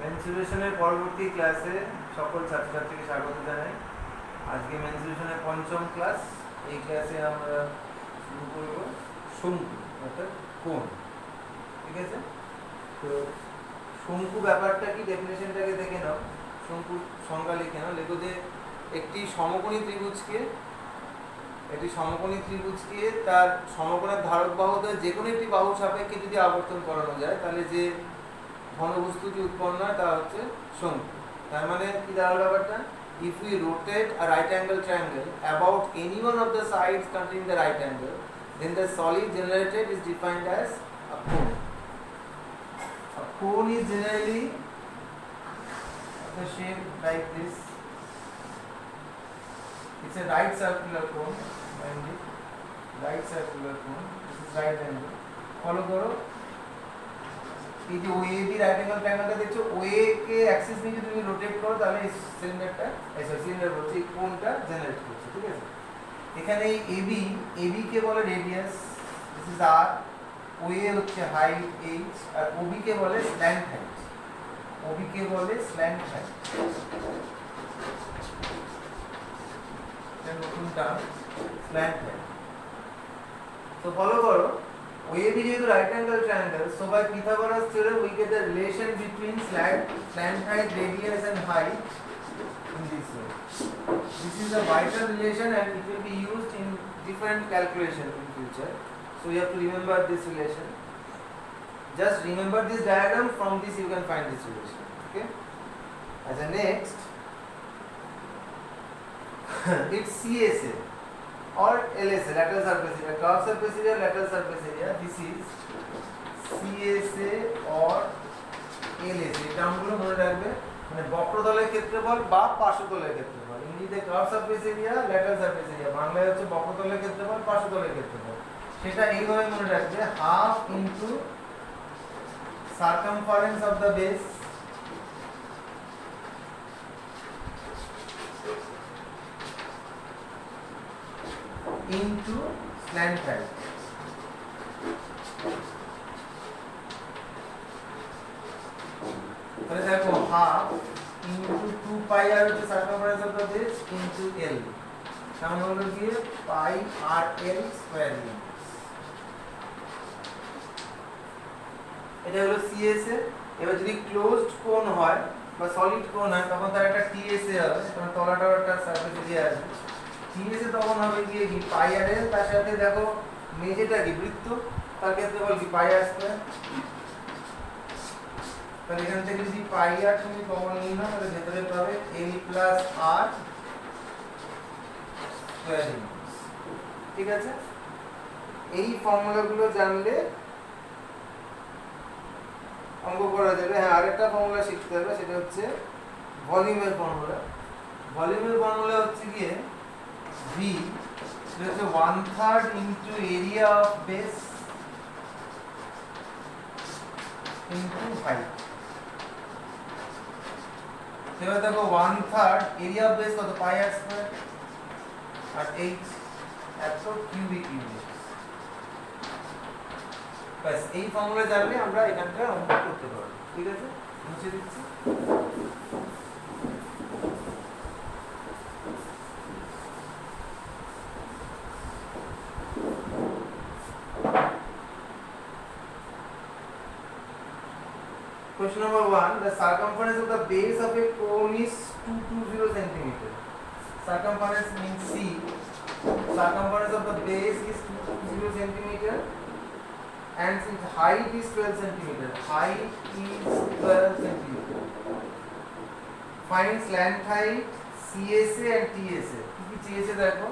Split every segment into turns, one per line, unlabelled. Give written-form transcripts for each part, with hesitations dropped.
মেনসুরেশনের পরবর্তী ক্লাসে সকল ছাত্রছাত্রীকে স্বাগত জানাই। আজকে মেনসুরেশনের পঞ্চম ক্লাস। এই ক্লাসে আমরা শুরু করব শঙ্কু অর্থাৎ কোণ। ঠিক আছে, তো শঙ্কু ব্যাপারটা কি, ডেফিনেশনটাকে দেখে নাও। শঙ্কুর সংজ্ঞা লিখে নাও। লেখো যে একটি সমকোণী ত্রিভুজকে তার সমকোণের ধারক বাহুদের যে কোনো একটি বাহুর সাপেক্ষে যদি আবর্তন করানো যায় তাহলে যে ঘনবস্তুটি উৎপন্ন হয় তা হচ্ছে শঙ্কু। তার মানে কি দাঁড়ালো ব্যাপারটা, if we rotate a right angle triangle about any one of the sides containing the right angle, then the solid generated is defined as a cone. A cone is generally of the shape like this. It's a right circular cone, mind it, right circular cone. This is right angle. Follow করো। এই যে OAB right angle ট্রায়াঙ্গেলটা দেখছো, OA কে Axis নিয়ে যদি তুমি rotate করো তাহলে এই সিলিন্ডার বলছি কোণটা জেনারেট করছে। ঠিক আছে, এখানে এই AB কে বলে radius, this is R, OA হচ্ছে হাইট h, আর OB কে বলে স্ল্যান্ট হাইট। নতুন টার্ম স্ল্যান্ট হাইট। তো ফলো করো, OAB যেহেতু right angle triangle, so by Pythagoras theorem we get the relation between slant height, radius and height in this way. This is a vital relation and it will be used in different calculation in future. So you have to remember this relation. Just remember this diagram, from this you can find this relation. Okay. As a next, it's CSA or LSA, lateral surface area, curved surface area, lateral surface area. This is CSA or LSA. এই টার্মগুলো মনে রাখবে, মানে বক্রতলের ক্ষেত্রফল বা পার্শ্বতলের ক্ষেত্রফল। ইংরেজিতে curve surface area, lateral surface area, বাংলায় হচ্ছে বক্রতলের ক্ষেত্রফল, পার্শ্বতলের ক্ষেত্রফল। সেটা এইভাবে মনে রাখবে, half into circumference of the base into slant height. তাহলে দেখো হাফ ইনটু 2 পাই আর হচ্ছে circumference of the base into l, সমান হলো কি পাই আর l স্কয়ার ইউনিট। এটা হলো সিএসএ। এবার যদি ক্লোজড কোণ হয় বা সলিড কোণ হয় তখন তার একটা টিএসএ হবে, কারণ তলাটাও একটা সারফেস এরিয়া আছে। টিএসএ তখন হবে গিয়ে কি পাই আর এল, তার সাথে দেখো মেঝেটা কি বৃত্ত, তার ক্ষেত্রে বল কি পাই আর স্কয়ার। তাহলে এখান থেকে যদি পাই আর তুমি কমন নিয়ে নাও তাহলে ভেতরে পাবে এল প্লাস আর স্কয়ার। ঠিক আছে, এই ফর্মুলাগুলো জানলে অঙ্ক করা যাবে। হ্যাঁ, আরেকটা ফর্মুলা শিখতে হবে, সেটা হচ্ছে ভলিউমের ফর্মুলা। ভলিউমের ফর্মুলা হচ্ছে গিয়ে V, which is 1/3 into area of base into height. এবার দেখো 1/3 area of base কত, পাই আর স্কয়ার, আর h এত কিউবিক ইউনিট। বাস এই ফর্মুলা জানলে আমরা এখানটা অঙ্ক করতে পারবো। ঠিক আছে, মুছে দিচ্ছি। Question number 1, the circumference of the base of a cone is 220 cm. Circumference means C. Circumference of the base is 220 cm and its height is 12 cm. Height is 12 cm. Find slant height, CSA and TSA. কি চেয়েছে দেখো,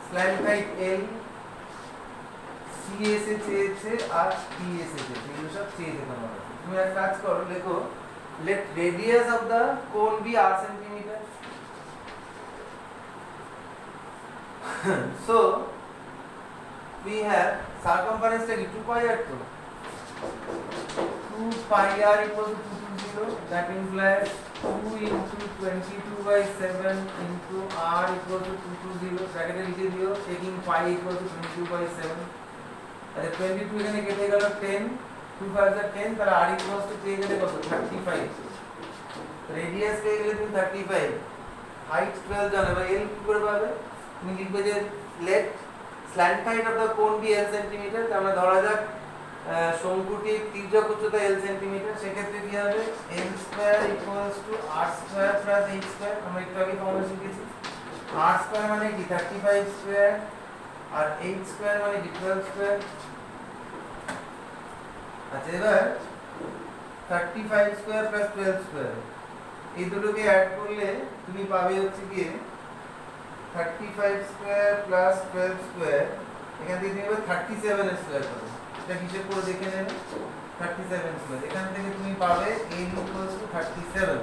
slant height L, CSA চেয়েছে আর TSA চেয়েছে, এগুলো সব চেয়েছে তোমার। তুমি এক কাজ করো, লেখো let radius of the cone be r centimeter. So we have circumference টা কি 2 pi r, তো 2 pi r equal to 220, that implies 2 into 22/7 into r equal to 220, ব্র্যাকেটে লিখে দিও, taking pi equal to 22/7। আচ্ছা 22 এখানে কেটে গেল 10, 2 5 are 10 তাহলে r equals to পেয়ে গেলে কত 35 রেডিয়াস পেয়ে গেলে তুমি 35 হাইট 12 জানো এবার l কি করে পাবে তুমি লিখবে যে let slant height of the cone be l centimetre তার মানে ধরা যাক শঙ্কুটির তির্যক উচ্চতা l সেন্টিমিটার সেক্ষেত্রে কি হবে l square equals two r square plus h square আমরা একটু আগে ফর্মুলা শিখেছি r স্কয়ার মানে কি 35 স্কয়ার আর h স্কয়ার মানে কি 12 স্কয়ার আচ্ছা এবার 35 স্কয়ার প্লাস 12 স্কয়ার এই দুটোকে অ্যাড করলে তুমি পাবে হচ্ছে কি 35 স্কয়ার প্লাস 12 স্কয়ার এখান থেকে তুমি পাবে 37 স্কয়ার পাবে এটা হিসাব করে দেখে নেবে 37 স্কয়ার এখান থেকে তুমি পাবে a ইকুয়ালস টু 37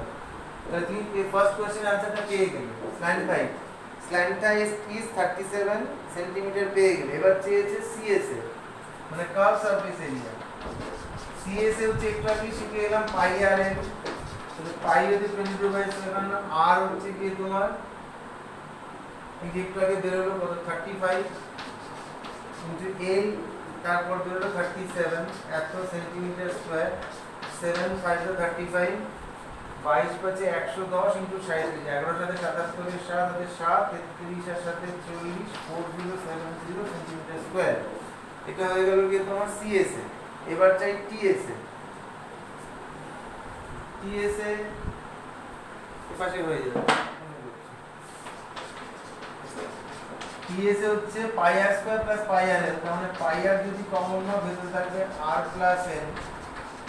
তাহলে তুমি এই ফার্স্ট কোশ্চেন আনসারটা পেয়ে গেলে স্ল্যান্ট হাইট ইজ 37 সেন্টিমিটার পেয়ে গেলে এবার চেয়েছে সিএস এর মানে কার্ভ সারফেস এরিয়া সিএস এ হচ্ছে একটু আগে শিখে গেলাম পাই আর এর তাহলে পাই হচ্ছে 22/7 আর হচ্ছে কি তোমার এই যে একটু আগে বের হলো কত 35 ইনটু l তারপর বের হলো 37 এত সেন্টিমিটার স্কয়ার 7 5 35 22 পাঁচে 110 ইনটু 37 11 সাথে 77 এর 7 হাতে 7 33 এর সাথে 40 4070 সেন্টিমিটার স্কয়ার এটা হয়ে গেল কি তোমার সিএস এ এবার চাই টিএস এ পাশে হয়ে যাবে টিএস এ হচ্ছে পাই আর স্কয়ার প্লাস পাই আর এল তাহলে পাই আর যদি কমন নাও ভেতরে থাকবে আর প্লাস এল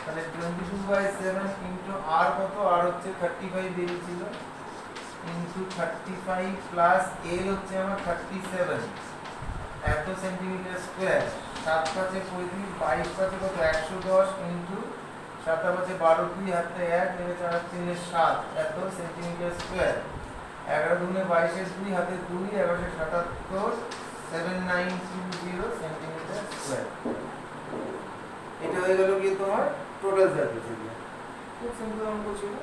তাহলে 22/7 ইনটু আর কত আর হচ্ছে 35 বেরিয়েছিল ইনটু 35 প্লাস এল হচ্ছে আমার 37 এত সেন্টিমিটার স্কয়ার 7 পাঁচে 35 22 পাঁচে কত 110 ইনটু 7 পাঁচে 12 2 হাতে 1 এর 4 3 এর 7 এত সেন্টিমিটার স্কয়ার 11 দুগুণে 22 এর 2 হাতে 2 1177 7920 সেন্টিমিটার স্কয়ার এটা হয়ে গেল কি তোমার টোটাল সারফেস এরিয়া খুব সিম্পল অঙ্ক ছিল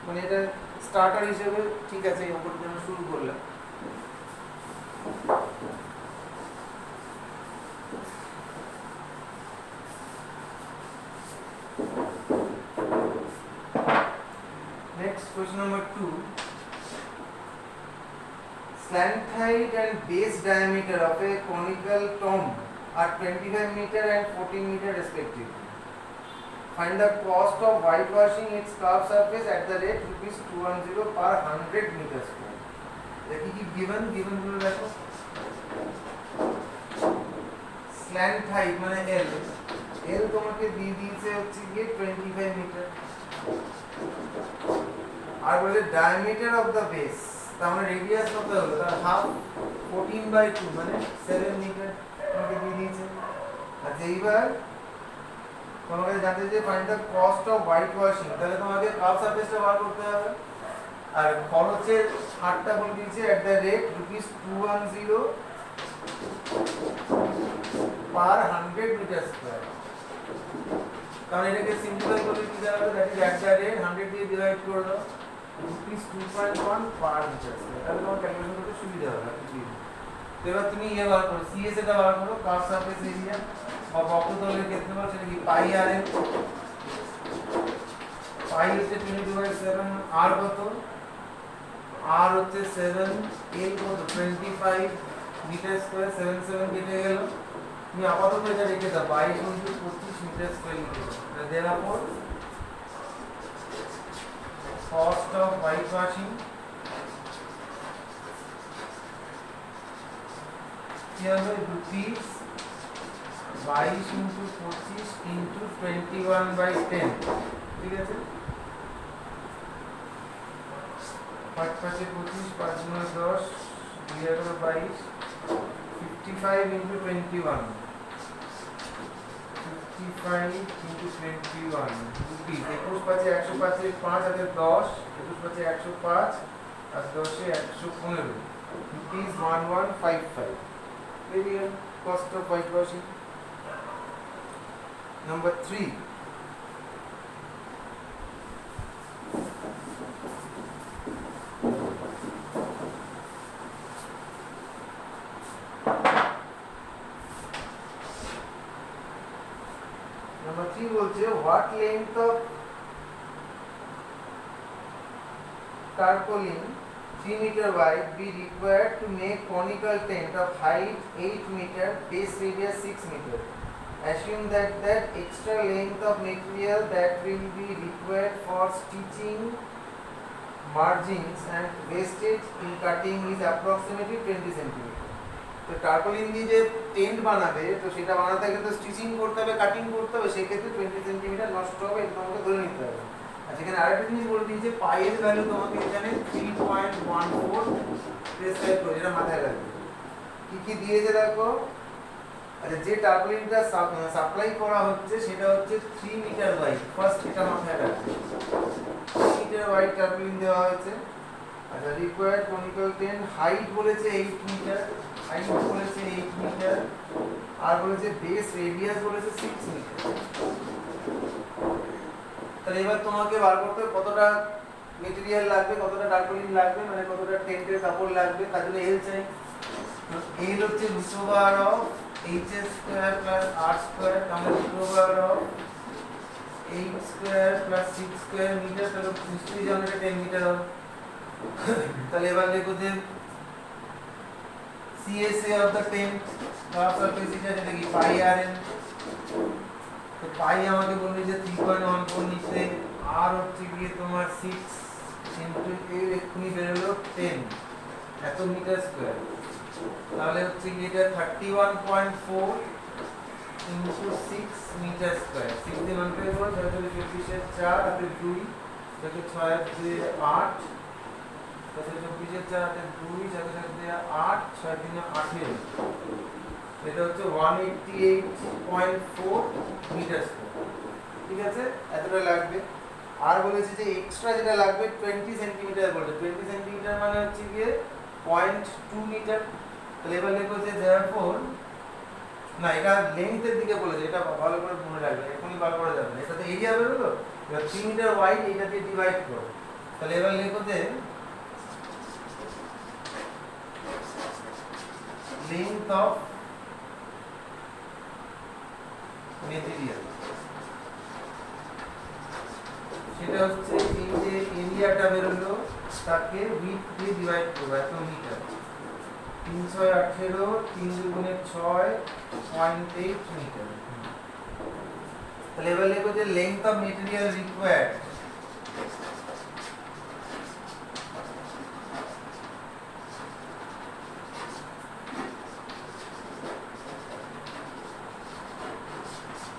মানে এটা স্টার্টার হিসেবে ঠিক আছে এই অঙ্কটা আমরা শুরু করলাম next question number 2 slant height and base diameter of a conical tomb are 25 meter and 14 meter respectively. Find the cost of whitewashing its curved surface at the rate ₹210 per 100 meter square. দেখি কি given গুলো দেখো slant height মানে L তোমাকে দিয়ে দিয়েছে হচ্ছে গিয়ে 25 মিটার আর বলে diameter of the base তার মানে রেডিয়াস কত হলো তার হাফ 14/2 মানে 7 মিটার তোমাকে দিয়ে দিয়েছে আচ্ছা এইবার তোমাকে জানতে যে find the cost off white washing তাহলে তোমাকে কার্ভ সারফেসটা বার করতে হবে আর খরচের হারটা বলে দিয়েছে at the rate ₹210 per 100 metre square কারণ এটাকে সিম্পলিফাই করলে কি দাঁড়াবে that is at the rate 100 দিয়ে ডিভাইড করে দাও ₹2.1 পার মিটার স্কয়ার তাহলে তোমার ক্যালকুলেশন করতে সুবিধা হবে তো এবার তুমি বার করো সিএস এটা বার করো কার্ভ সারফেস এরিয়া বা বক্রতলের ক্ষেত্রে বল সেটা কি পাই আর এল পাই হচ্ছে 22/7 আর কত আর হচ্ছে 7 এল কত 25 মিটার স্কয়ার 7 কেটে গেল তুমি আপাতত এটা রেখে দাও 22 × 25 মিটার স্কয়ার লিখে দাও therefore cost of whitewashing কি হবে rupees 22 × 25 × 21/10 ঠিক আছে 5 5 25 5 9 10 11 22 55 × 21 55 × 21 rupees 21 5 105 5 হাতে 10 21 5 105 আর 10 এ 115 rupees 1155 very good cost of whitewashing. Number 3 বলছে বলছে what length of tarpaulin 3 meter wide be required to make conical tent of height 8 meter, base radius 6 meter. Assume that extra length of material that will be required for stitching, margins and wastage in cutting is approximately 20 cm. তো টার্পোলিন দিয়ে যে tent বানাবে, তো সেটা বানাতে গেলে তো stitching করতে হবে, কাটিং করতে হবে, সেই ক্ষেত্রে 20 সেন্টিমিটার নষ্ট হবে, এটা তোমাকে ধরে নিতে হবে। আচ্ছা, এখানে আরেকটা জিনিস বলে দিয়েছে, পাইয়ের ভ্যালু তোমাকে এখানে 3.14 প্রেসক্রাইব করে, এটা মাথায় রাখবে। কি কি দিয়েছে দেখো। আচ্ছা, যে টার্পোলিনটা সাপ্লাই করা হচ্ছে সেটা হচ্ছে 3 মিটার ওয়াইড, ফার্স্ট এটা মাথায় রাখবে। 3 মিটার ওয়াইড টার্পোলিন দেওয়া হয়েছে। আচ্ছা, রিকোয়ার্ড কনিক্যাল টেন্ট হাইট বলেছে 8 মিটার, হাইট বলেছে 8 মিটার, আর বলেছে বেস রেডিয়াস বলেছে 6 মিটার। তাহলে এবার তোমাকে বার করতে হবে কতটা মেটেরিয়াল লাগবে, কতটা টার্পোলিন লাগবে, মানে কতটা টেন্টের কাপড় লাগবে। তার জন্য এল চাই। এল হচ্ছে root over of H square plus R square, আমরা root over of 8 square plus 6 square metre, তাহলে নিশ্চয়ই জানো এটা 10 মিটার হবে। তাহলে এবার লিখো যে CSA of the tent half surface area যেটা কি পাই rn। তো পাই আমাকে বলবে যে 3.14 নিচে, আর হচ্ছে গিয়ে তোমার 6 ইনটু এর এক্ষুনি বেরোলো 10 এত মিটার স্কয়ার। তাহলে হচ্ছে গিয়ে এটা 31.4 ইনটু 6 মিটার স্কয়ার। 6 দিয়ে মাল্টিপ্লাই করো, 6 × 24 এর 4 আর 2, 6 × 6 এর 8, 6 × 24 এর 4 আর 2, 6 × 7 এর 8, 6 × 3 এর 18। এটা হচ্ছে 188.4 মিটার স্কয়ার। ঠিক আছে, এতটা লাগবে। আর বলেছে যে এক্সট্রা যেটা লাগবে 20 সেন্টিমিটার বলছে। 20 সেন্টিমিটার মানে হচ্ছে গিয়ে 0.2 মিটার। তাহলে এবার লেখো যে therefore, না এটা লেন্থের দিকে বলেছে, এটা ভালো করে মনে রাখবে, এখনই বার করা যাবে না। এটা তো এরিয়া বেরোলো, এবার 3 মিটার ওয়াইড এটা দিয়ে ডিভাইড করো। তাহলে এবার লেখো যে length of material, সেটা হচ্ছে এই যে এরিয়াটা বেরোলো তাকে উইথ দিয়ে ডিভাইড করবো, এত মিটার। 318, 3 × 6, 0.8 মিটার। তাহলে এবার লেখো যে লেন্থ অফ মেটেরিয়াল রিকোয়ার্ড,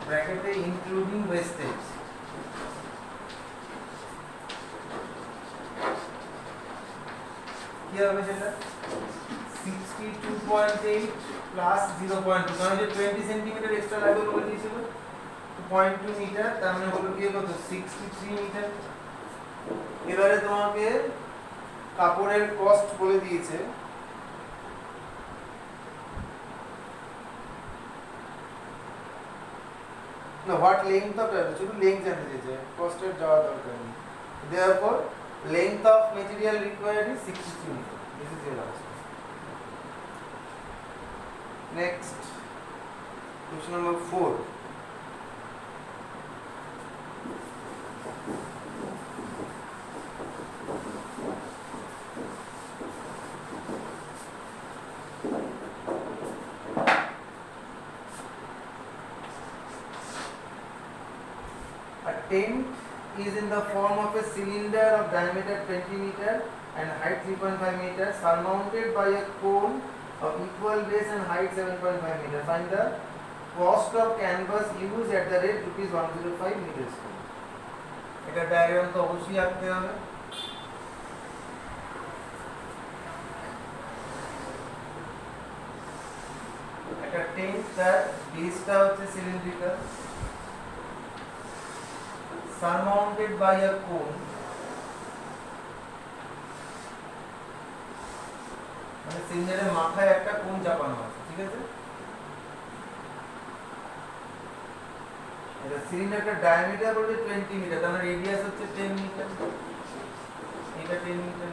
ব্র্যাকেটে ইনক্লুডিং ওয়েস্টেজ। কি হবে সেটা 62.8 প্লাস 0.2, কারণ যে 20 সেন্টিমিটার এক্সট্রা লাগবে বলে দিয়েছিল, 0.2 মিটার, তার মানে হলো কি কত 63 মিটার। এবারে তোমাকে কাপড়ের কস্ট বলে দিয়েছে। না, হোয়াট লেন্থ অফ, শুধু লেন্থ জানতে দিয়েছে, কস্টের যাওয়া দরকার নেই। therefore length of material required is 63 meter. This is your answer. Next, question number 4. A tent is in the form of a cylinder of diameter 20 meter and height 3.5 meter, surmounted by a cone of equal base and height 7.5 meter. Find the cost of canvas used at the rate ₹105 meter square. এটা diagram তো অবশ্যই আঁকতে হবে। একটা tent, তার বেসটা হচ্ছে cylindrical, surmounted by a cone, মানে সিলিন্ডারের মাথায় একটা কোন চাপানো আছে। ঠিক আছে, এটা সিলিন্ডারটার ডায়ামিটার বলতে 20 মিটার, তার মানে রেডিয়াস হচ্ছে 10 মিটার, এটা 10 মিটার।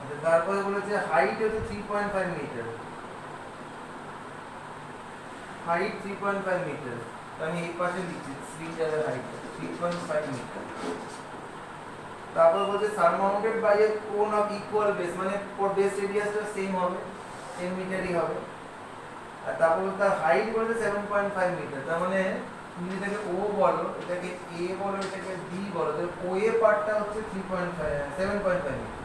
আচ্ছা, তারপরে বলেছে হাইট হচ্ছে 3.5 মিটার, হাইট 3.5 মিটার। তো আমি এই পাশে লিখছি সিলিন্ডারের হাইট 3.5 মিটার। তারপর বলছে সারমাউন্টেড বাই এ কোন অফ ইকুয়াল বেস, মানে ফর বেস রেডিয়াসটা সেম হবে, 10 মিটারই হবে। আর তারপর তার হাইট বলছে 7.5 মিটার। তার মানে তুমি এটাকে ও বলো, এটাকে এ বলো, এটাকে বি বলো, তাহলে ও এ পার্টটা হচ্ছে 7.5 metre.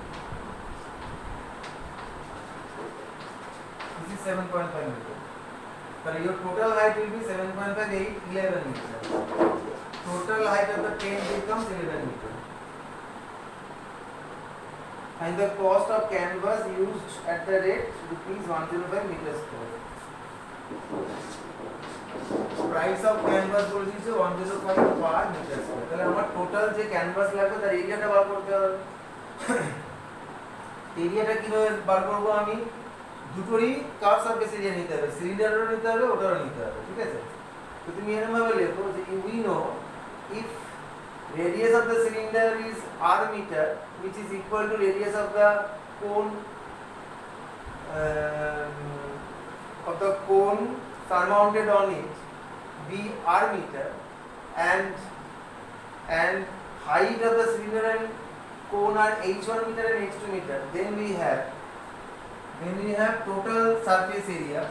This is 7.5 meter. So your total height will be 7.5, 8, 11 meter. Total height of the tent becomes 11 meter. And the cost of canvas used at the rate rupees 105 meter square. Price of canvas বলে দিয়েছে 105 per meter square. তাহলে আমার total যে canvas লাগবে তার এরিয়াটা বার করতে হবে। এরিয়াটা কিভাবে বার করব? আমি দুটোরই কার্ভ সারফেস এরিয়া নিতে হবে, সিলিন্ডারেরও নিতে হবে, ওটারও নিতে হবে, ঠিক আছে? তো তুমি এরকম ভাবে লেখো যে we know if radius of the cylinder is r meter which is equal to radius of the cone surmounted on it be r meter and height of the cylinder and cone are h1 meter and h2 meter, then we have total surface area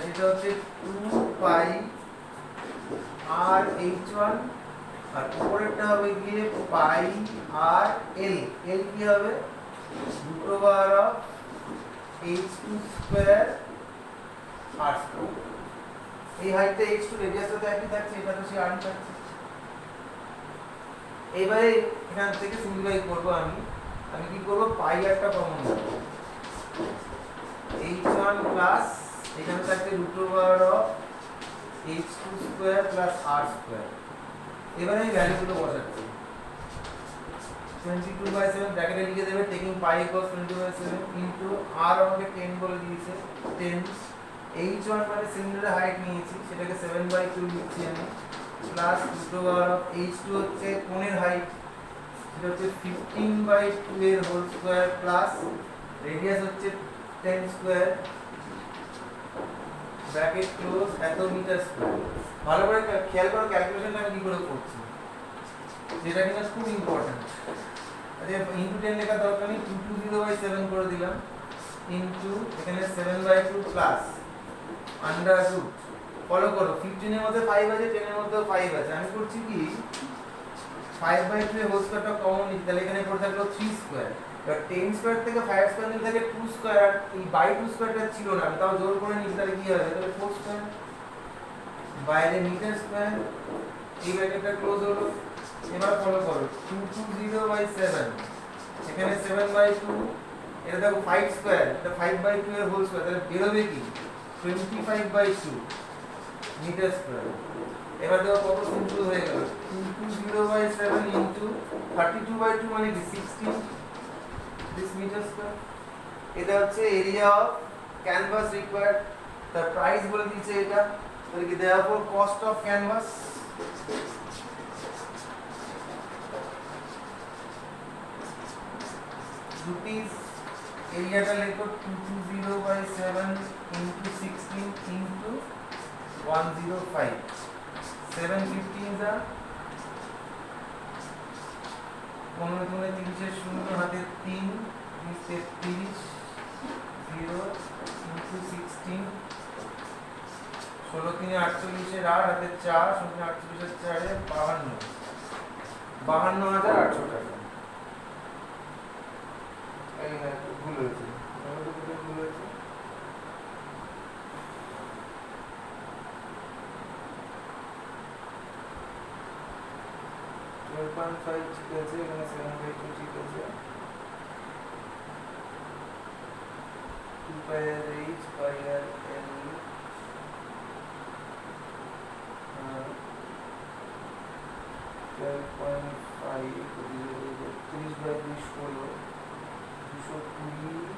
সেটা হচ্ছে 2 pi r h1 আর উপরেরটা হবে গিয়ে pi r l কি হবে root over of h2 square r square। এই হাইটটা h2, রেডিয়াসটা তো একই থাকছে, এটা তো সেই r থাকছে। এবারে এখান থেকে সিম্পলিফাই করব আমি কি করব, পাই একটা কমন নেব, h1 প্লাস এখানে থাকছে root over of h2 square plus r square. এবারে এই ভ্যালুগুলো বসাচ্ছি, 22/7 ব্র্যাকেটে লিখে দেবে, taking pi equal 22/7 into r আমাকে 10 বলে দিয়েছে, 10 h1 মানে সিলিন্ডারের হাইট নিয়েছি, সেটাকে 7/2 লিখছি আমি, plus root over of h2 হচ্ছে কোণের হাইট, এটা হচ্ছে 15/2 এর হোল স্কয়ার প্লাস রেডিয়াস হচ্ছে 10 স্কয়ার ব্র্যাকেট ক্লোজ এত মিটার স্কয়ার। ভালো করে খেয়াল করো ক্যালকুলেশনটা আমি কি করে করছি, যেটা কিনা খুব ইম্পর্টেন্ট। আচ্ছা ইনটু 10 লেখা দরকার নেই, 220/7 করে দিলাম ইনটু এখানে 7/2 প্লাস আন্ডার রুট, ফলো করো 15 এর মধ্যে 5 আছে, 10 এর মধ্যেও 5 আছে, আমি করছি কি 5/2 এর হোল স্কয়ারটা কমন নিই, তাহলে এখানে পড়ে থাকলো 3 স্কয়ার। এবার 10 স্কয়ার থেকে 5 স্কয়ার নিলে থাকে 2 স্কয়ার, আর এই বাই 2 স্কয়ারটা ছিল না, আমি তাও জোর করে নিই, তাহলে কি হবে, তাহলে 4 স্কয়ার বাইরে মিটার স্কয়ার, এই ব্র্যাকেটটা ক্লোজ হলো। এবার ফলো করো 220/7 এখানে 7/2, এটা দেখো 5 স্কয়ার, এটা 5/2 এর হোল স্কয়ার, তাহলে বের হবে কি 25/2 মিটার স্কয়ার। এবার দেখো কত সিম্পল হয়ে গেল, 220/7 ইনটু 32/2 মানে কি 16 this meter square। এটা হচ্ছে এরিয়া অফ ক্যানভাস রিকোয়ার্ড, তার প্রাইস বলে দিয়েছে এটা, তাহলে কি therefore cost of canvas rupees, এরিয়াটা লেখো 220/7 ইনটু 16 ইনটু 105, 715 যা 15 30 এর শূন্য হাতে 3 33 0 ইনটু 16 16 3 48 এর 8 হাতে 4 16 48 এর 4 এ 52,800 টাকা। এই না ভুল হয়েছে, আমাদের কোথায় ভুল হয়েছে, 12.5 ঠিক আছে, এখানে 7/2 ঠিক আছে, 2 pi r h pi r l 12.5 30/2 16 220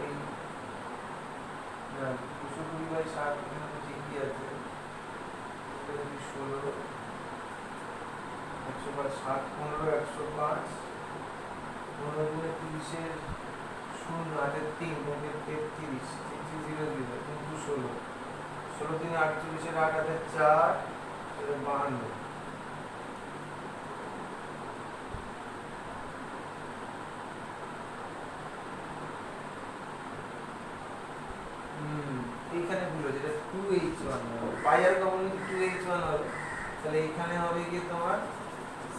এই না 220/7 এখানে ঠিকই আছে, 16 105 7 15 105 15 গুণে 30 এর শূন্য হাতে 3 গুণে 33 33 0 0 কিন্তু 16 16 3 48 এর 8 হাতে 4 এটা 52 এইখানে ভুল হয়েছে, এটা 2h1 হবে, পাই আর কমন নিলে 2h1 হবে, তাহলে এখানে হবে কি তোমার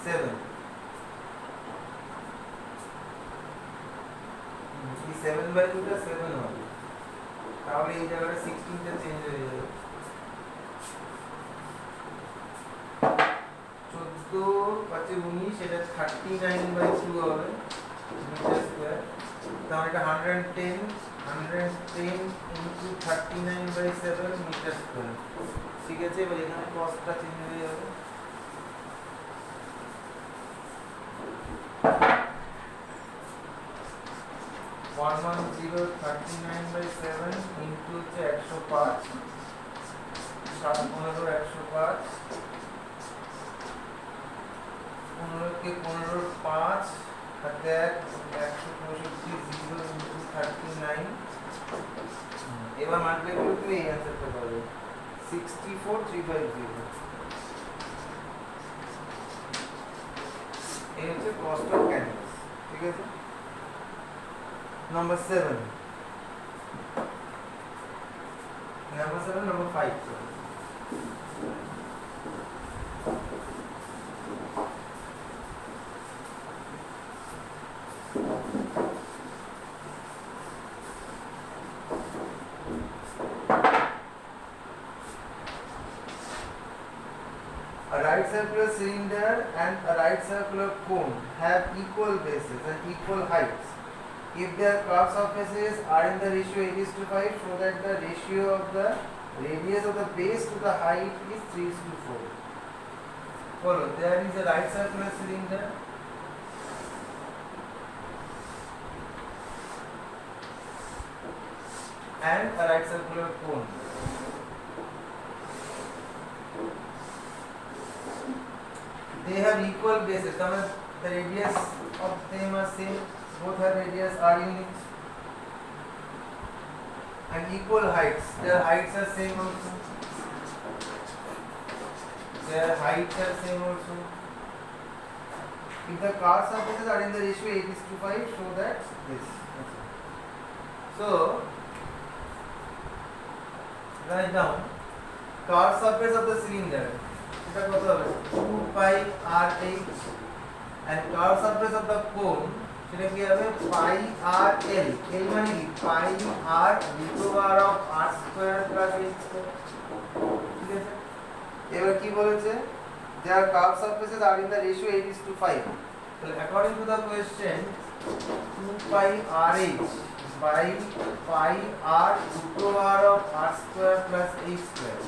7, এই 7/2 টা 7 হবে, তাহলে এই জায়গাটা 16 টা চেঞ্জ হয়ে যাবে, 14 5 19, এটা 39/2 হবে মিটার স্কয়ার, তাহলে এটা 110 into 39/7 মিটার স্কয়ার। ঠিক আছে, এবার এখানে কস্টটা চেঞ্জ হয়ে যাবে, one one zero 39/7 into 105 7 15 105 15 के 15 5 হাতে 165 0 into 39, এবার মাল্টিপ্লাই করলে তুমি এই অ্যানসারটা পাবে 64350। এই হচ্ছে কস্ট অফ ক্যানভাস। ঠিক আছে, number 7, number 5, sorry. A right circular cylinder and a right circular cone have equal bases and equal heights. If their curved surfaces are in the ratio 8:5, so that the ratio of the radius of the base to the height is 3:4. Follow, there is a right circular cylinder and a right circular cone. They have equal bases, the radius of them are same, both have radius are units, and equal heights, their heights are same also, if the curved surfaces are in the ratio 8:5, so that this. So write down curved surface of the cylinder, এটা কত হবে 2 pi r/h, and curved surface of the cone সেটা কি হবে pi r/l, l মানে কি pi r root over of r square plus h square। ঠিক আছে, এবার কি বলেছে, their curved surfaces are in the ratio 8:5, তাহলে according to the question 2 pi r/h by pi r root over of r square plus h square,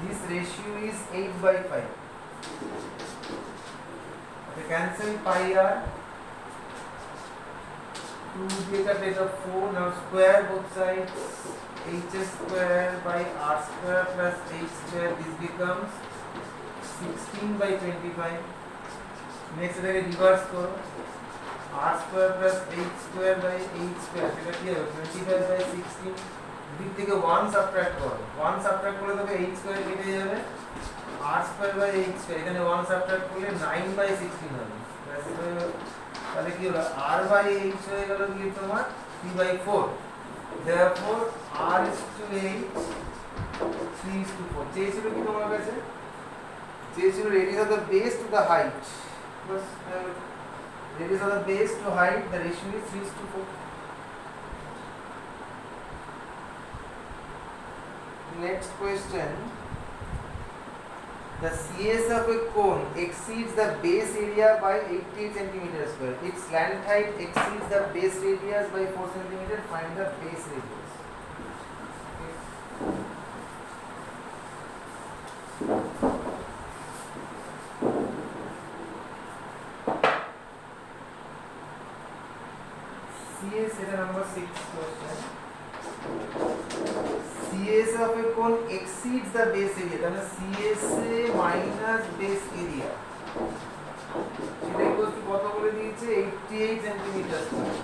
this ratio is 8/5, okay, cancel pi r, 2 take a 4, now square both sides, h square by r square plus h square, this becomes 16/25, next এটাকে reverse করো, r square plus h square by h square, সেটা কি হবে 25/16, দিক থেকে 1 subtract করো, 1 subtract করলে তবে h স্কয়ার কেটে যাবে, r square by h square, এখানে 1 সাবট্রাক্ট করলে 9/16 হবে, তাহলে কি হলো r by h হয়ে গেল কি তোমার 3/4, therefore r is to h 3:4। চেয়েছিল কি তোমার কাছে, চেয়েছিল radius of the base to the height, bus radius of the base to height, the ratio is 3:4। Next question, the CS of a cone exceeds the base area by 80 centimeters square, its slant height exceeds the base radius by 4 centimeters, find the base radius। CS is number 6 question, CS of a cone exceeds the base area, তাহলে CS minus base area সেটা equal to কত বলে দিয়েছে 88 centimetre square.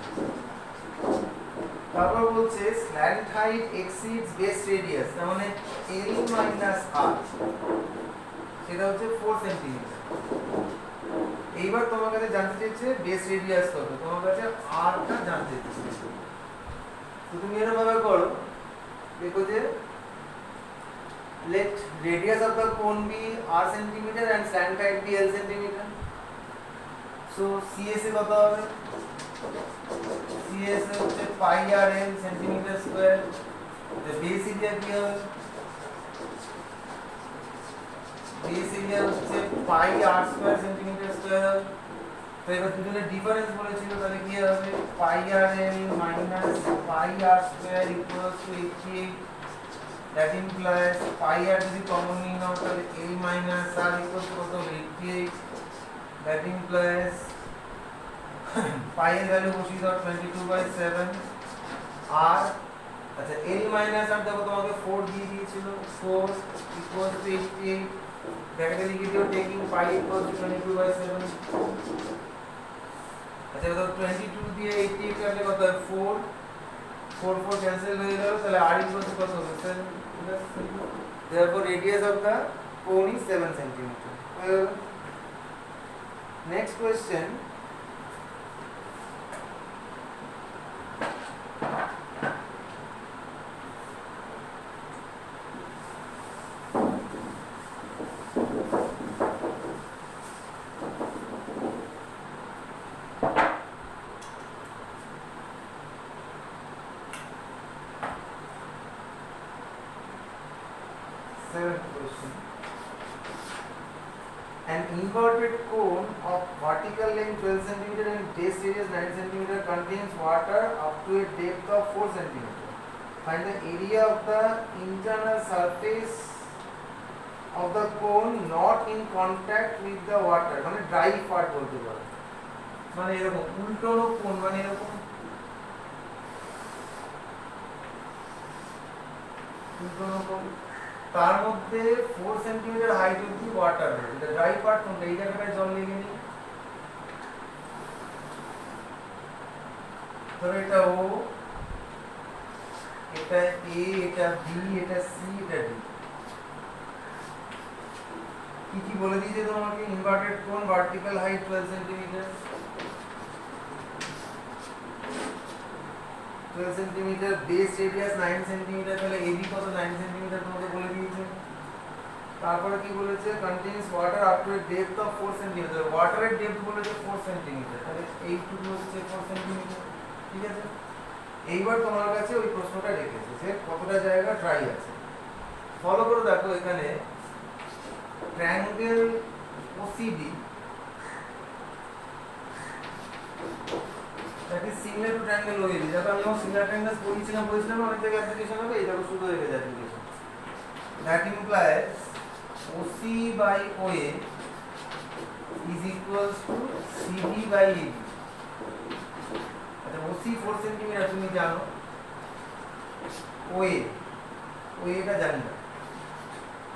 তারপর বলছে slant height exceeds base radius, তার মানে L minus R, সেটা হচ্ছে 4 সেন্টিমিটার। এইবার তোমার কাছে জানতে চাইছে বেস রেডিয়াস কত, তোমার কাছে R টা জানতে চাইছে। তো তুমি এরকম ভাবে করো, দেখো যে let radius of the cone be R centimeter and slant height be L centimeter. So CS এ কত হবে? CS হচ্ছে pi R L centimetre square. the base area কি হবে? base area হচ্ছে pi R square centimetre square. তো এবার দুটোর difference বলেছিল, তাহলে কি হবে? Pi R L minus pi R square equals to 88। that implies pi R যদি কমন নিই নাও তাহলে l minus R equals to কত হবে? 88। that implies পাই এর ভ্যালু বসিয়ে দাও 22/7 আর আচ্ছা l মাইনাস আর দেখো তোমাকে 4 দিয়ে দিয়েছিল, 4 ইকুয়ালস টু 88। ব্র্যাকেটে লিখে দিও টেকিং পাই ইকুয়ালস টু 22/7। আচ্ছা এবার 22 দিয়ে 88 কাটলে কত হয়? 4 4 4 ক্যান্সেল হয়ে গেল, তাহলে r ইকুয়ালস টু কত হবে? 7। therefore radius of the cone is 7 centimeter. Next question. Seventh question. An inverted cone of vertical length 12 cm and base radius 9 cm contains water up to a depth of 4 cm. Find the area of the internal surface of the cone not in contact with the water. মানে dry part বলতে পারো, মানে এরকম উল্টোনো কোন, মানে এরকম উল্টোনো কোন, তার মধ্যে 4 সেন্টিমিটার হাইট অবধি ওয়াটার রয়েছে। এটা ড্রাই পার্ট, তোমরা এই জায়গাটায় জল লেগে নি। ধরো এটা ও, এটা এ, এটা বি, এটা সি, এটা ডি। কি কি বলে দিয়েছে তোমাকে? Inverted cone, vertical height 12 centimetre, 12 centimetre, base radius 9 centimetre, তাহলে এবি কত? 9 সেন্টিমিটার তোমাকে বলে দিয়েছে। তারপরে কি বলেছে? Contains water up to a depth of 4 centimetre, ওয়াটারের ডেপথ বলেছে 4 সেন্টিমিটার, তাহলে এইটুকু হচ্ছে 4 সেন্টিমিটার। ঠিক আছে, এইবার তোমার কাছে ওই প্রশ্নটা রেখেছে যে কতটা জায়গা ড্রাই আছে। ফলো করে দেখো, এখানে triangle OCD that is similar to triangle OAB, দেখো আমি যখন সিমিলার ট্রায়াঙ্গেলস বলেছিলাম অনেক জায়গায় অ্যাপ্লিকেশন হবে, এই দেখো শুরু হয়ে গেছে application. that implies OC by OA is equals to CD by AB. আচ্ছা OC 4 সেন্টিমিটার তুমি জানো, OA টা জানি না,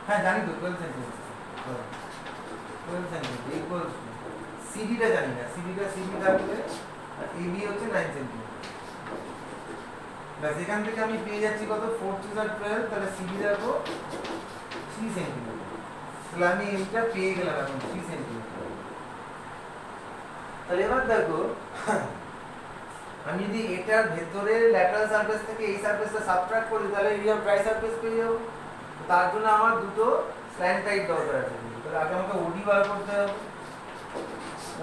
হ্যাঁ জানি তো 12 centimetre, 12 centimetre equals to CD টা জানি না, CD থাকবে আর AB হচ্ছে 9 সেন্টিমিটার। বাস এখান থেকে আমি পেয়ে যাচ্ছি কত? 4 to the 12, তাহলে CD দেখো 3 সেন্টিমিটার, তাহলে আমি এটা পেয়ে গেলাম এখন 3 সেন্টিমিটার। তাহলে এবার দেখো আমি যদি এটার ভেতরের ল্যাটারাল সারফেস থেকে এই সারফেসটা সাবট্রাক্ট করি, তাহলে এরিয়া অফ ড্রাই সারফেস পেয়ে যাবো। তার জন্য আমার দুটো স্ল্যান্ট টাইট দরকার আছে, তাহলে আগে আমাকে ওডি বার করতে হবে।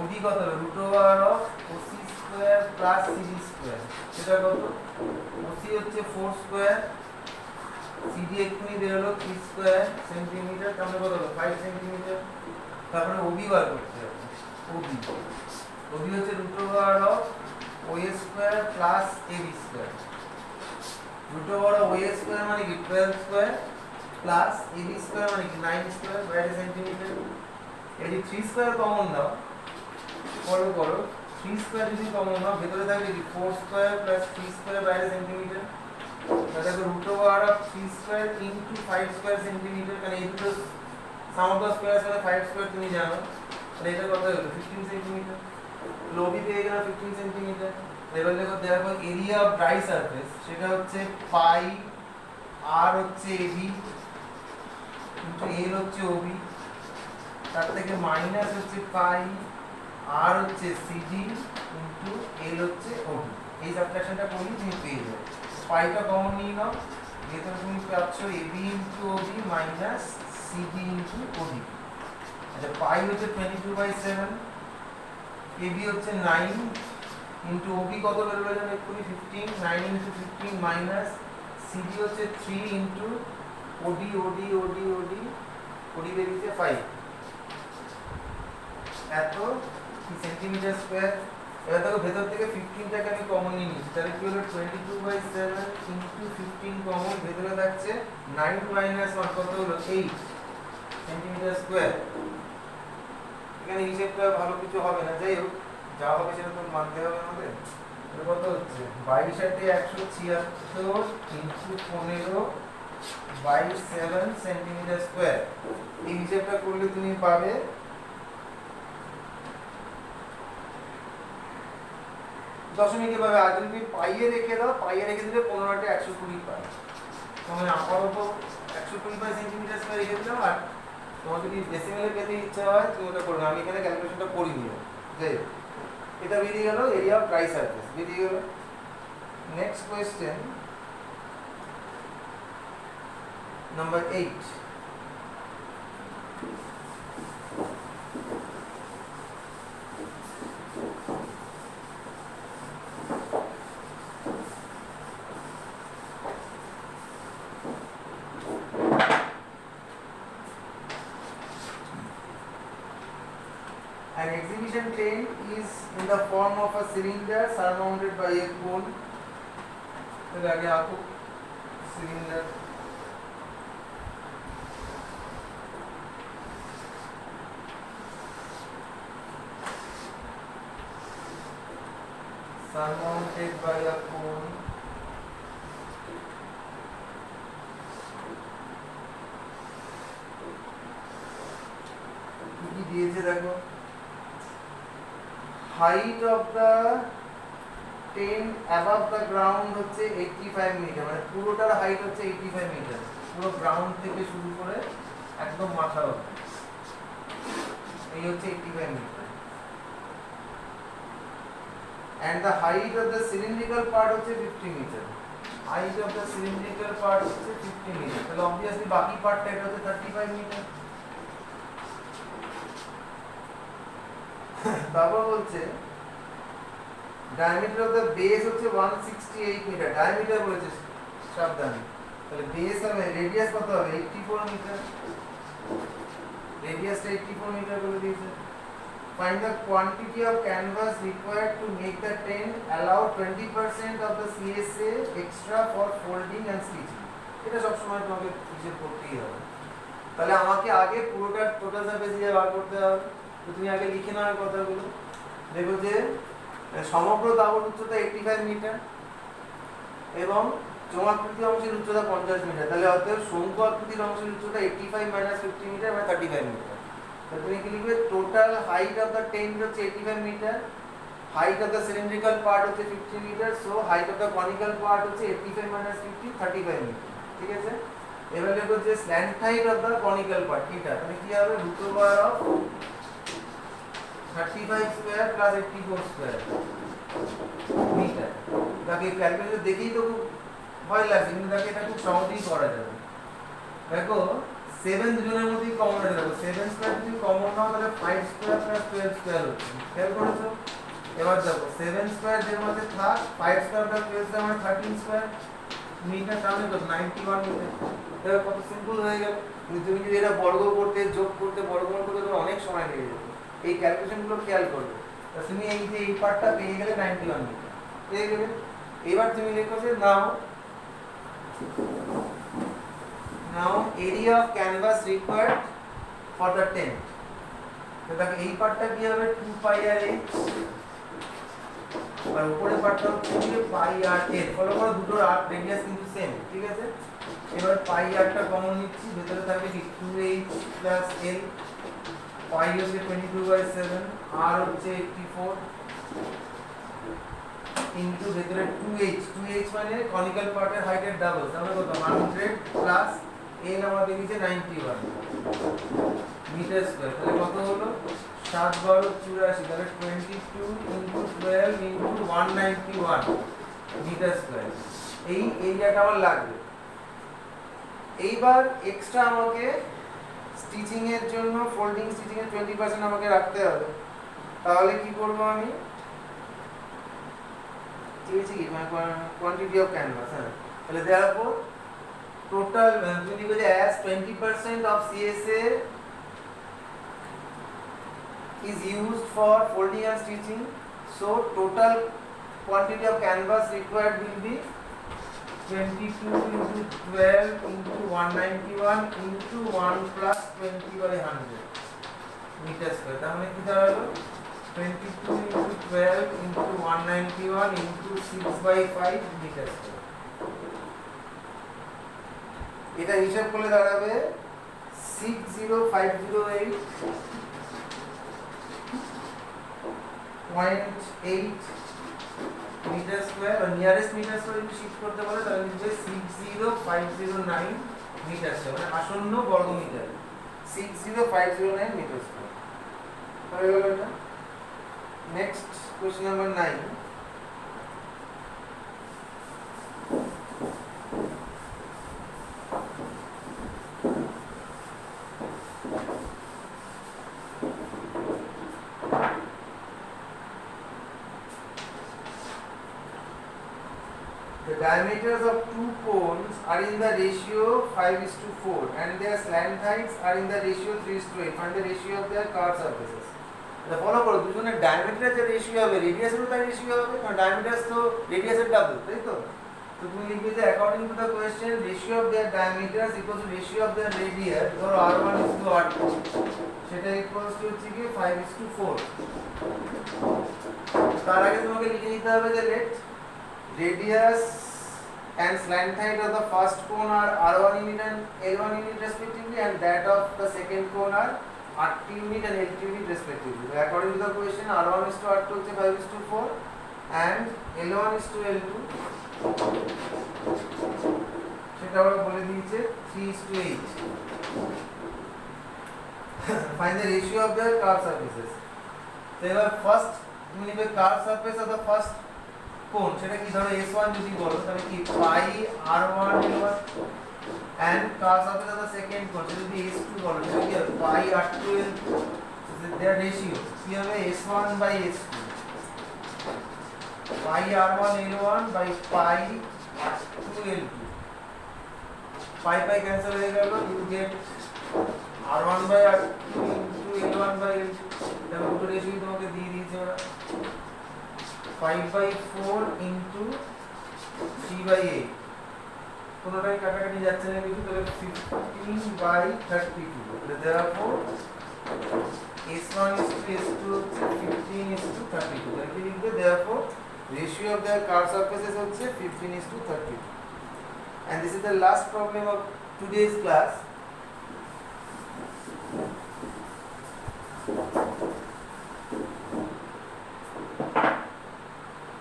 ওডি কত হবে? Root over of OC square plus CD square, সেটা কত? ওসি হচ্ছে 4 স্কয়ার, সিডি এক্ষুনি বেরোলো 3 স্কয়ার সেন্টিমিটার, তাহলে কত হলো? 5 সেন্টিমিটার। তারপরে ওবি বার করতে হবে। ওবি হচ্ছে root over of OA square plus AB square. Root over of OA square মানে কি 12 স্কয়ার প্লাস এবি স্কয়ার মানে কি 9 স্কয়ার বাইরে সেন্টিমিটার। এটি 3 স্কয়ার কমন নাও, করো 3 স্কয়ার যদি কমন নাও, ভেতরে থাকবে কি 4 স্কয়ার প্লাস 3 স্কয়ার বাইরে সেন্টিমিটার। তাহলে root over of 3 square into 5 square centimetre, কারণ এই দুটো সাম অফ দ্য স্কয়ারস মানে 5 স্কয়ার তুমি জানো, তাহলে এটা কত হলো? 15 সেন্টিমিটার। লোবি পেয়ে গেলাম 15 সেন্টিমিটার। এবার দেখো therefore area of dry surface সেটা হচ্ছে পাই আর হচ্ছে এবি ইনটু এল হচ্ছে ওবি, তার থেকে মাইনাস হচ্ছে পাই আর হচ্ছে সিডি ইনটু এল হচ্ছে ওবি। এই সাবট্রাকশনটা করলে তুমি পেয়ে যাবে। পাইটা কমন নিয়ে নাও, ভেতরে তুমি পাচ্ছ AB into OB minus CD into OB. আচ্ছা পাই হচ্ছে 22/7, এবি হচ্ছে 9 ইনটু ওবি কত বেরোলো জানো এক্ষুনি 15, 9 ইনটু 15 মাইনাস সিডি হচ্ছে 3 ইনটু ওডি ওডি ওডি ওডি ওডি বেরিয়েছে 5, এত সেন্টিমিটার স্কয়ার। এবার দেখো ভেতর থেকে 15টাকে আমি কমন নিয়ে নিচ্ছি, তাহলে কি হলো 22/7 ইনটু 15 কমন, ভেতরে থাকছে 9 মাইনাস 1 কত হলো 8 সেন্টিমিটার স্কয়ার। এখানে হিসেবটা ভালো কিছু হবে না, যাই হোক যা হবে সেটা তো মানতে হবে আমাদের। এটা কত হচ্ছে 22 * 176 ইনটু 15/7 সেন্টিমিটার স্কয়ার। এই হিসেবটা করলে তুমি পাবে দশমিকে পাবে। আর যদি তুমি পাইয়ে রেখে দাও, পাইয়ে রেখে দিলে 15 * 120 পাবে। তোমার আপাতত 120 সেন্টিমিটার স্কয়ার রেখে দিলাম। আর তোমার যদি ডেসিমেলে পেতে ইচ্ছা হয় তুমি ওটা করবে, আমি এখানে ক্যালকুলেশনটা করি নিও। যাই হোক এটা বেরিয়ে গেল এরিয়া অফ ড্রাই সারফেস বেরিয়ে গেল। Next question number 8। An exhibition tent is in the form of a cylinder surmounted by a cone. तो आगे आपको cylinder surmounted by a cone কি দিয়েছে দেখো, height of the tent above the ground হচ্ছে 85 metre, মানে পুরোটার হাইট হচ্ছে 85 মিটার, পুরো গ্রাউন্ড থেকে শুরু করে একদম মাথা অবধি এই হচ্ছে 85 metre. and the height of the cylindrical part হচ্ছে 50 metre, height of the cylindrical part হচ্ছে 50 মিটার, তাহলে obviously বাকি পার্টটা এটা হচ্ছে 35 মিটার। তারপর বলছে diameter of the base হচ্ছে 168 মিটার, diameter বলেছে সাবধানে, তাহলে বেস হবে রেডিয়াস কত হবে 84 মিটার, রেডিয়াসটা 84 মিটার বলে দিয়েছে। find the quantity of canvas required to make the tent allow 20% of the CSA extra for folding and stitching। এটা সব সময় তোমাকে হিসাব করতেই হবে। তাহলে আমাকে আগে পুরোটা টোটাল সারফেস এরিয়া বার করতে হবে, তো তুমি আগে লিখে নাও কথাগুলো। দেখো যে সমগ্র দাবর উচ্চতা 85 মিটার এবং চোঙাকৃতি অংশের উচ্চতা 50 মিটার, তাহলে অতএব শঙ্কু আকৃতির অংশের উচ্চতা 85 - 50 মিটার মানে 35 মিটার। তো তুমি কি লিখবে total height of the tent হচ্ছে 85 metre, height of the cylindrical part হচ্ছে 50 metre, so height of the conical part হচ্ছে 85 - 50 35 মিটার। ঠিক আছে, এবার লিখো যে slant height of the conical part এটা তাহলে কি হবে √of 35 square plus 84 square metre. তাকে ক্যালকুলেটর দেখেই তো খুব ভয় লাগছে, কিন্তু তাকে এটা খুব সহজেই করা যাবে। দেখো 7 দুজনের মধ্যেই কমন আছে, দেখো 7 স্কয়ার যদি কমন নাও তাহলে 5 স্কয়ার প্লাস 12 স্কয়ার হচ্ছে, খেয়াল করেছো? এবার দেখো 7 স্কয়ার এর মধ্যে থাক 5 স্কয়ার প্লাস 12 স্কয়ার মানে 13 স্কয়ার মিটার, তাহলে কত 91 মিটার। দেখো কত সিম্পল হয়ে গেল। কিন্তু তুমি যদি এটা বর্গ করতে যোগ করতে বর্গমূল করতে তোমার অনেক সময় লেগে যেত। এই ক্যালকুলেশনগুলো খেয়াল করবে, তুমি এই যে এই পার্টটা পেয়ে গেলে 91 মিটার পেয়ে গেলে। এবার তুমি লিখো যে now area of canvas required for the tent. তো দেখো এই পার্টটা কি হবে 2 পাই আর h, আর উপরের পার্টটা হচ্ছে পাই আর l। ফলো করো দুটোর আর্ক রেডিয়াস কিন্তু সেম, ঠিক আছে। এবার পাই আরটা কমন নিচ্ছি, ভেতরে থাকবে কি 2h প্লাস l, পাই হচ্ছে 22/7, আর হচ্ছে 84 ইনটু ভেতরে 2h মানে কনিক্যাল পার্টের হাইটের ডাবল, তাহলে কত 100 প্লাস এল আমার বেরিয়েছে 91 মিটার স্কয়ার। তাহলে কত হলো 7 12 84, তাহলে 22 ইনটু 12 ইনটু 191 মিটার স্কয়ার। এই এরিয়াটা আমার লাগবে। এইবার এক্সট্রা আমাকে স্টিচিং এর জন্য ফোল্ডিং স্টিচিং এর 20% আমাকে রাখতে হবে। তাহলে কি করব আমি, ঠিক কি মানে কোয়ান্টিটি অফ ক্যানভাস, হ্যাঁ, তাহলে therefore total যদি বলি as 20% of CSA is used for folding and stitching, so total quantity of canvas required will be 22 into 12 into 191 into 1 plus 20 by 100 meter square। তার মানে কি দাঁড়ালো 22 into 12 into 191 into 6 by 5 meter square। এটা হিসাব করলে দাঁড়াবে 60508.8 মিটার স্কয়ার। আর nearest metre square যদি shift করতে বলে তাহলে লিখবে 60509 মিটার স্কয়ার, মানে আসন্ন বর্গ মিটার 60509 মিটার স্কয়ার। হয়ে গেল এটা। Next question number 9। The diameters of two cones are in the ratio 5:4 and their slant heights are in the ratio 3:8. Find the ratio of their curved surfaces. The follow করো, দুজনের ডায়ামিটারের যে ratio হবে রেডিয়াসেরও তার ratio হবে, কারণ diameter তো রেডিয়াসের double, তাই তো? তো তুমি লিখবে যে according to the question ratio of their diameters equal to ratio of their radius, ধরো r1 r2, সেটা ইকুয়ালস টু হচ্ছে কি 5:4। তার আগে তোমাকে লিখে নিতে হবে যে late radius and slant height of the first cone are r1 unit and l1 unit respectively, and that of the second cone are r2 unit and l2 unit respectively. So according to the question, r1 is to r2 হচ্ছে 5:4 and l1 is to l2 সেটা আমরা বলে দিয়েছে 3:8. Find the ratio of the curved surfaces. So এবার first তুমি নিবে curved surface of the first কোন, সেটা কি ধরো S1 যদি বলো তাহলে কি পাই R1 L1 and cos of the second কোন সেটা যদি S2 বলো সেটা কি হবে পাই R2 L2, their ratio কি হবে S1 by S2 pi R1 L1 by pi R2 L2, pi pi cancel হয়ে গেল, you get R1 by R2 into L1 by L2, তাহলে দুটো রেশিও তোমাকে দিয়ে দিয়েছে ওরা 5/4 into 3/8, কোনটাই কাটাকাটি যাচ্ছে না কিছু, তাহলে 15/32। তাহলে therefore S1 is to S2 হচ্ছে 15:32। তাহলে কি লিখবে therefore ratio of their curved surfaces হচ্ছে 15:32। and this is the last problem of today's class.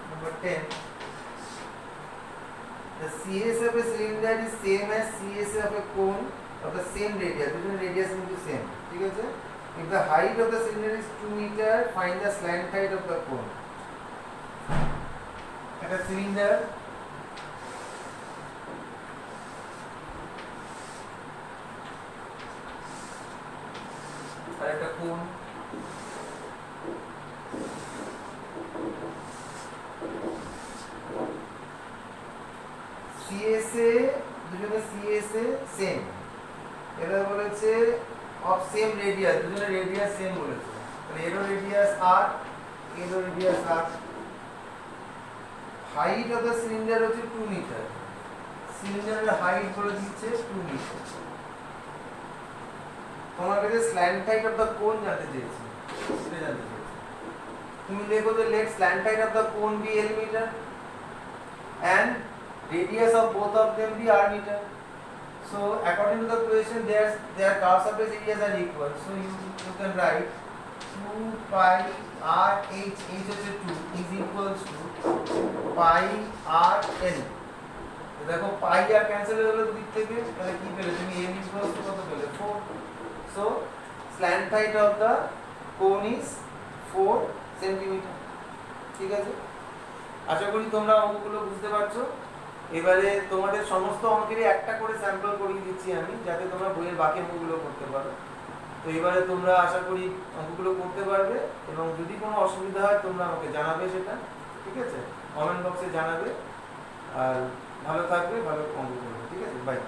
Number 10. The CS of a cylinder is same as CS of a cone of the same radius. Between radius into same. ঠিক আছে? If the height of the cylinder is 2 meter, find the slant height of the cone. একটা cylinder আর একটা কোন, CSA দুজনের CSA same, এটা বলেছে of same radius, দুজনের radius same বলেছে, তাহলে এরও রেডিয়াস r, এরও radius r। Height of the cylinder হচ্ছে 2 মিটার, সিলিন্ডারের হাইট বলে দিচ্ছে 2 মিটার। তোমার কাছে স্ল্যান্ট হাইট অফ দ্য কোন জানতে চেয়েছি, সেটা জানতে চেয়েছি। তুমি দেখো যে let slant height of the cone be l metre and radius of both of them be r meter. So according to the question their curved surface areas are equal, so you can write 2 pi R H H হচ্ছে 2 is equals to pi R N. দেখো pi আর cancel হয়ে গেল দুই থেকে, তাহলে কি পেলে তুমি এন ইকুয়ালস টু কত পেলে 4। So slant height of the cone is 4 centimetre. ঠিক আছে, আশা করি তোমরা অঙ্কগুলো বুঝতে পারছো। এবারে তোমাদের সমস্ত অঙ্কেরই একটা করে স্যাম্পল করিয়ে দিচ্ছি আমি, যাতে তোমরা বইয়ের বাকি অঙ্কগুলো করতে পারো। তো এবারে তোমরা আশা করি অঙ্কগুলো করতে পারবে, এবং যদি কোনো অসুবিধা হয় তোমরা আমাকে জানাবে সেটা, ঠিক আছে, কমেন্ট বক্সে জানাবে। আর ভালো থাকবে, ভালো অঙ্ক করবে, ঠিক আছে, বাই।